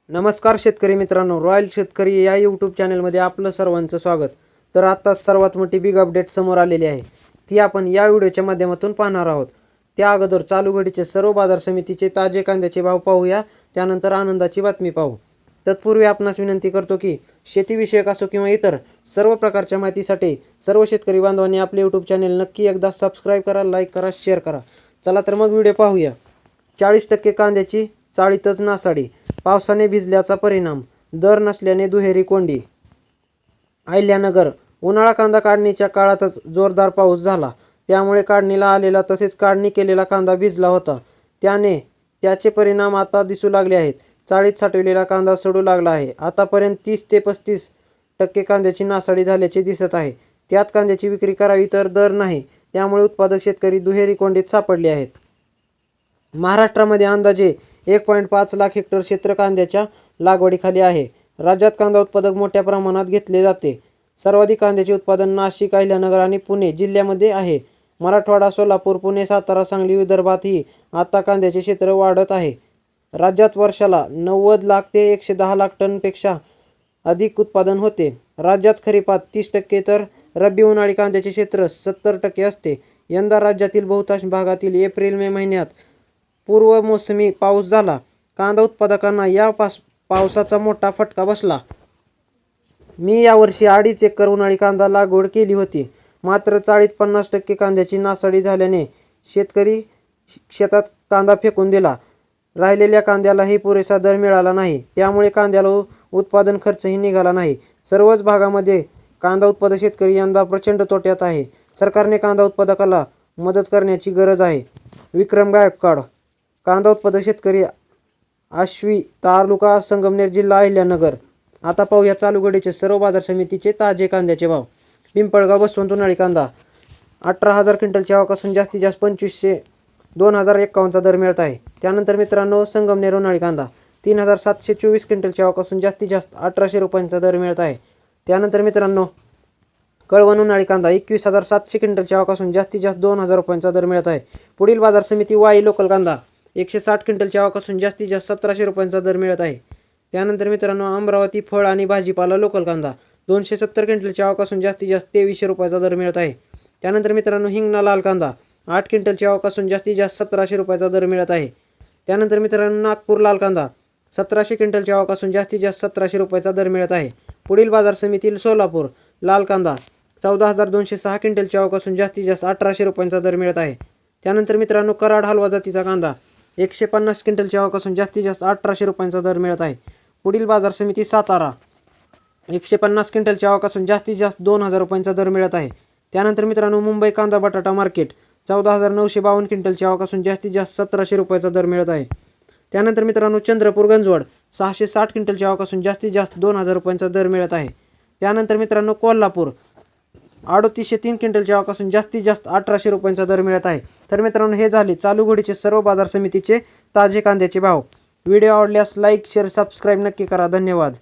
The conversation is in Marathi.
नमस्कार शेतकरी मित्रांनो, रॉयल शेतकरी या यूट्यूब चॅनलमध्ये आपलं सर्वांचं स्वागत. तर आता सर्वात मोठी बिग अपडेट समोर आलेली आहे, ती आपण या व्हिडिओच्या माध्यमातून पाहणार आहोत. त्या अगोदर चालू घडीचे सर्व बाजार समितीचे ताजे कांद्याचे भाव पाहूया, त्यानंतर आनंदाची बातमी पाहू. तत्पूर्वी आपणास विनंती करतो की शेतीविषयक असो किंवा इतर सर्व प्रकारच्या माहितीसाठी सर्व शेतकरी बांधवांनी आपले यूट्यूब चॅनल नक्की एकदा सबस्क्राईब करा, लाईक करा, शेअर करा. चला तर मग व्हिडिओ पाहूया. 40% कांद्याची चाळीतच नासाडी, पावसाने भिजल्याचा परिणाम, दर नसल्याने दुहेरी कोंडी. अहिल्यानगर. उन्हाळा कांदा काढणीच्या काळातच जोरदार पाऊस झाला, त्यामुळे काढणीला आलेला तसेच काढणी केलेला कांदा भिजला होता. त्याचे परिणाम आता दिसू लागले आहेत. चाळीत साठवलेला कांदा सडू लागला आहे. आतापर्यंत 30 ते 35% कांद्याची नासाडी झाल्याचे दिसत आहे. त्यात कांद्याची विक्री करावी तर दर नाही, त्यामुळे उत्पादक शेतकरी दुहेरी कोंडीत सापडले आहेत. महाराष्ट्रामध्ये अंदाजे 1.5 लाख हेक्टर क्षेत्र कांद्याच्या लागवडीखाली आहे. राज्यात कांदा उत्पादक मोठ्या प्रमाणात घेतले जाते. सर्वाधिक कांद्याचे उत्पादन नाशिक, अहिल्यानगर आणि पुणे जिल्ह्यामध्ये आहे. मराठवाडा, सोलापूर, पुणे, सातारा, सांगली, विदर्भातही आता कांद्याचे क्षेत्र वाढत आहे. राज्यात वर्षाला 90 लाख ते 110 लाख टनपेक्षा अधिक उत्पादन होते. राज्यात खरीपात 30% तर रब्बी उन्हाळी कांद्याचे क्षेत्र 70% असते. यंदा राज्यातील बहुतांश भागातील एप्रिल-मे महिन्यात पूर्व मोसमी पाऊस झाला. कांदा उत्पादकांना या पावसाचा मोठा फटका बसला. मी यावर्षी 2.5 एकर उन्हाळी कांदा लागवड केली होती. मात्र चाळीत 50% कांद्याची नासाडी झाल्याने शेतकरी शेतात कांदा फेकून दिला. राहिलेल्या कांद्यालाही पुरेसा दर मिळाला नाही, त्यामुळे कांद्याला उत्पादन खर्चही निघाला नाही. सर्वच भागामध्ये कांदा उत्पादक शेतकरी यंदा प्रचंड तोट्यात आहे. सरकारने कांदा उत्पादकाला मदत करण्याची गरज आहे. विक्रम गायकवाड. कांदा उत्पादक शेतकरी, आश्वी, तालुका संगमनेर, जिल्हा अहिल्यानगर. आता पाहूया चालू घडीचे सर्व बाजार समितीचे ताजे कांद्याचे भाव. पिंपळगाव बसवंत उन्हाळी कांदा 18,000 क्विंटलची आवक असून जास्तीत जास्त 25,051चा दर मिळत आहे. त्यानंतर मित्रांनो, संगमनेर उन्हाळी कांदा 3,724 क्विंटलची आवक असून जास्तीत जास्त 1,800 रुपयांचा दर मिळत आहे. त्यानंतर मित्रांनो, कळवण उन्हाळी कांदा 21,700 क्विंटलची आवक असून जास्तीत जास्त 2,000 रुपयांचा दर मिळत आहे. पुढील बाजार समिती वाई लोकल कांदा 160 क्विंटलची आवक असून जास्तीत जास्त 1,700 रुपयांचा दर मिळत आहे. त्यानंतर मित्रांनो, अमरावती फळ आणि भाजीपाला लोकल कांदा 270 क्विंटलची आवक असून जास्तीत जास्त 2,300 रुपयाचा दर मिळत आहे. त्यानंतर मित्रांनो, हिंगणा लाल कांदा 8 क्विंटलची आवक असून जास्तीत जास्त 1,700 रुपयाचा दर मिळत आहे. त्यानंतर मित्रांनो, नागपूर लाल कांदा 1,700 क्विंटलची आवक असून जास्तीत जास्त 1,700 रुपयाचा दर मिळत आहे. पुढील बाजार समिती सोलापूर लाल कांदा 14,206 क्विंटलची आवक असून जास्तीत जास्त 1,800 रुपयांचा दर मिळत आहे. त्यानंतर मित्रांनो, कराड हलवा जातीचा कांदा 150 क्विंटलची आवक असून जास्तीत जास्त 1,800 रुपयांचा दर मिळत आहे. पुढील बाजार समिती सातारा 150 क्विंटलची आवक असून जास्तीत जास्त 2,000 रुपयांचा दर मिळत आहे. त्यानंतर मित्रांनो, मुंबई कांदा बटाटा मार्केट 14,952 क्विंटलची आवक असून जास्तीत जास्त 1,700 रुपयाचा दर मिळत आहे. त्यानंतर मित्रांनो, चंद्रपूर गंजवड 660 क्विंटलची आवक असून जास्तीत जास्त 2,000 रुपयांचा दर मिळत आहे. त्यानंतर मित्रांनो, कोल्हापूर 383 क्विंटलची आवक असून जास्तीत जास्त 1,800 रुपयांचा दर मिळत आहे. तर मित्रांनो, हे झाले चालू घडीचे सर्व बाजार समितीचे ताजे कांद्याचे भाव. व्हिडिओ आवडल्यास लाईक, शेअर, सबस्क्राईब नक्की करा. धन्यवाद.